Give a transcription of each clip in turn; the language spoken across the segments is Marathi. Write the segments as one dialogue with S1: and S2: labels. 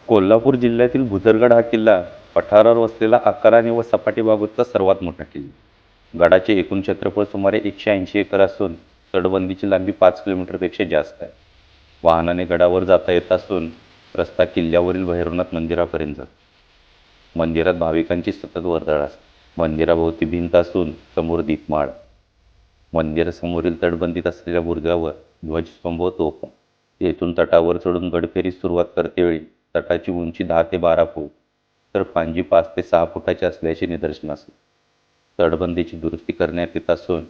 S1: कोल्हापूर जिल्ह्यातील भुदरगड हा किल्ला पठारावर वसलेला आकाराने व सपाटीबाबतचा सर्वात मोठा किल्ला. गडाचे एकूण क्षेत्रफळ सुमारे 180 एकर असून तटबंदीची लांबी 5 किलोमीटरपेक्षा जास्त आहे. वाहनाने गडावर जाता येत असून रस्ता किल्ल्यावरील भैरवनाथ मंदिरापर्यंत जातो. मंदिरात भाविकांची सतत वर्दळ असते. मंदिराभोवती भिंत असून समोर दीपमाळ. मंदिरासमोरील तटबंदीत असलेल्या बुरुजावर ध्वजस्तंभ व तोफ. येथून तटावर चढून गडफेरीस सुरुवात करतेवेळी तटाची उंची 10 ते 12 फूट तर पांजी 5 ते 6 फुटाची असल्याचे निदर्शन असते. तटबंदीची दुरुस्ती करण्यात येत असून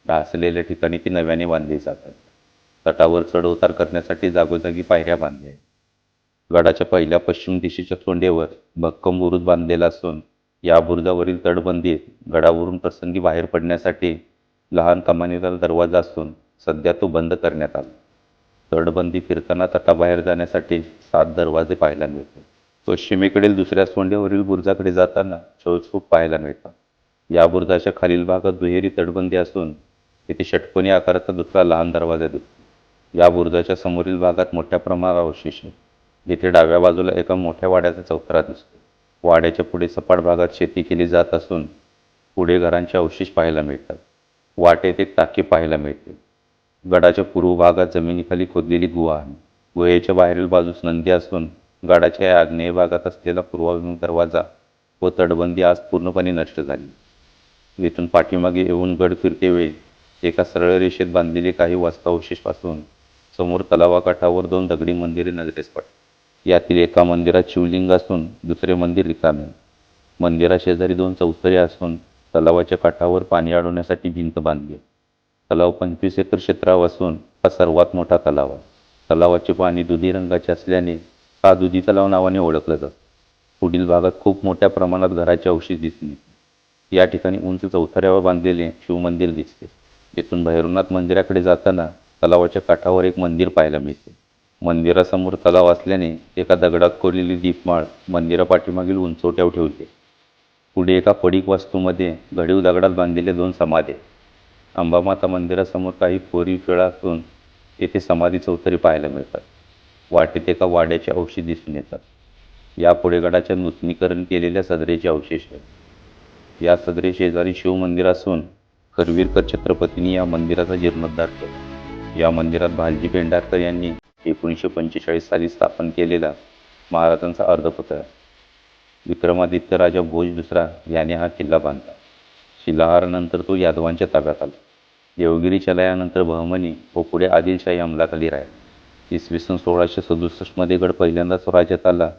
S1: ढासलेल्या ठिकाणी ती नव्याने बांधली जातात. तटावर चढउतार करण्यासाठी जागोजागी पायऱ्या बांधल्या आहेत. गडाच्या पहिल्या पश्चिम दिशेच्या सोंडेवर भक्कम बुरुज बांधलेला असून या बुरुजावरील तटबंदीत गडावरून प्रसंगी बाहेर पडण्यासाठी लहान कमानीचा दरवाजा असून सध्या तो बंद करण्यात आला. तटबंदी फिरताना तटाबाहेर जाण्यासाठी 7 दरवाजे पाहायला मिळतात. पश्चिमेकडील दुसऱ्या सोंडेवरील बुरुजाकडे जाताना शौचकूप पाहायला मिळतात. या बुरुजाच्या खालील भागात दुहेरी तटबंदी असून तिथे षटकोनी आकाराचा दुसरा लहान दरवाजा दिसतो. या बुरुजाच्या समोरील भागात मोठ्या प्रमाणावर अवशेष आहेत. जिथे डाव्या बाजूला एका मोठ्या वाड्याचा चौथरा दिसतो. वाड्याच्या पुढे सपाट भागात शेती केली जात असून पुढे घरांचे अवशेष पाहायला मिळतात. वाटेत एक टाकी पाहायला मिळते. गडाच्या पूर्व भागात जमिनीखाली खोदलेली गुहा आहे. गुहेच्या बाहेरील बाजूस नंदी असून गडाच्या या आग्नेय भागात असलेला पूर्वाभिमुख दरवाजा व तटबंदी आज पूर्णपणे नष्ट झाली. येथून पाठीमागे येऊन गड फिरतेवेळी एका सरळ रेषेत बांधलेले काही वास्तुअवशेष पासून समोर तलावाकाठावर 2 दगडी मंदिरे नजरेस पडतात. यातील एका मंदिरात शिवलिंग असून दुसरे मंदिर रिकामे आहे. मंदिराशेजारी 2 चौथरे असून तलावाच्या काठावर पाणी अडवण्यासाठी भिंत बांधली आहे. तलाव 25 एकर क्षेत्रावर असून हा सर्वात मोठा तलाव आहे. तलावाचे पाणी दुधी रंगाचे असल्याने हा दुधी तलाव नावाने ओळखला जातो. पुढील भागात खूप मोठ्या प्रमाणात घराचे अवशेष दिसून येतात. या ठिकाणी उंच चौथऱ्यावर बांधलेले शिवमंदिर दिसते. येथून भैरवनाथ मंदिराकडे जाताना तलावाच्या काठावर एक मंदिर पाहायला मिळते. मंदिरासमोर तलाव असल्याने एका दगडात कोरलेली दीपमाळ मंदिरापाठीमागील उंचवट्यावर ठेवली. पुढे एका पडीक वास्तूमध्ये घडीव दगडात बांधलेल्या 2 समाधी आहेत. अंबामाता मंदिरासमोर काही कोरीव शिळा असून येथे समाधी चौथरी पाहायला मिळतात. वाटेत एका वाड्याचे अवशेष दिसून येतात. यापुढे गडाच्या नूतनीकरण केलेल्या सदरेचे अवशेष आहेत. या सदरे शेजारी शिवमंदिर असून करवीरकर छत्रपतींनी या मंदिराचा जीर्णोद्धार केला. या मंदिरात भालजी पेंढारकर यांनी 1945 साली स्थापन केलेला महाराजांचा अर्धपुतळा. विक्रमादित्य राजा भोज दुसरा याने हा किल्ला बांधला. शिलाहारानंतर तो यादवांच्या ताब्यात आला. देवगिरीच्या लयानंतर बहमनी व पुढे आदिलशाही अंमलाखाली राहिला. इसवी सन 1667 मध्ये गड पहिल्यांदा स्वराज्यात आला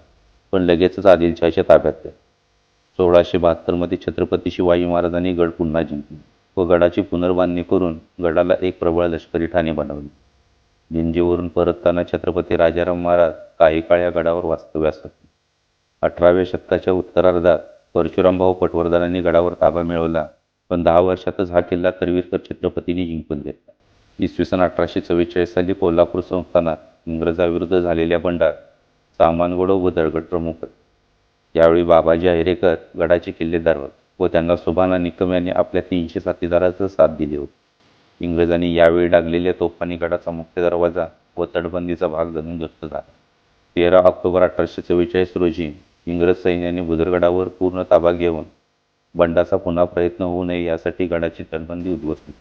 S1: पण लगेचच आदिलशाहीच्या ताब्यात गेला. 1672 मध्ये छत्रपती शिवाजी महाराजांनी गड पुन्हा जिंकले व गडाची पुनर्बांधणी करून गडाला एक प्रबळ लष्करी ठाणे बनवले. जिंजीवरून परतताना छत्रपती राजाराम महाराज काही काळ या गडावर वास्तव्यास होते. 18व्या शतकाच्या उत्तरार्धात परशुरामभाऊ पटवर्धनांनी गडावर ताबा मिळवला पण 10 वर्षातच हा किल्ला करवीरकर छत्रपतींनी जिंकून घेतला. इसवी सन 1844 साली कोल्हापूर संस्थानात इंग्रजाविरुद्ध झालेल्या बंडात सामानगड व भुदरगड प्रमुख होते. यावेळी बाबाजी अहिरेकर गडाचे किल्लेदार होते व त्यांना सुभाना निकम यांनी आपल्या 300 साथीदारांसह साथ दिली होती. इंग्रजांनी यावेळी डागलेल्या तोफांनी गडाचा मुख्य दरवाजा व तटबंदीचा भाग जमीनदोस्त झाला. 13 ऑक्टोबर 1844 रोजी इंग्रज सैन्याने भुदरगडावर पूर्ण ताबा घेऊन बंडाचा पुन्हा प्रयत्न होऊ नये यासाठी गडाची तटबंदी उद्ध्वस्त केली.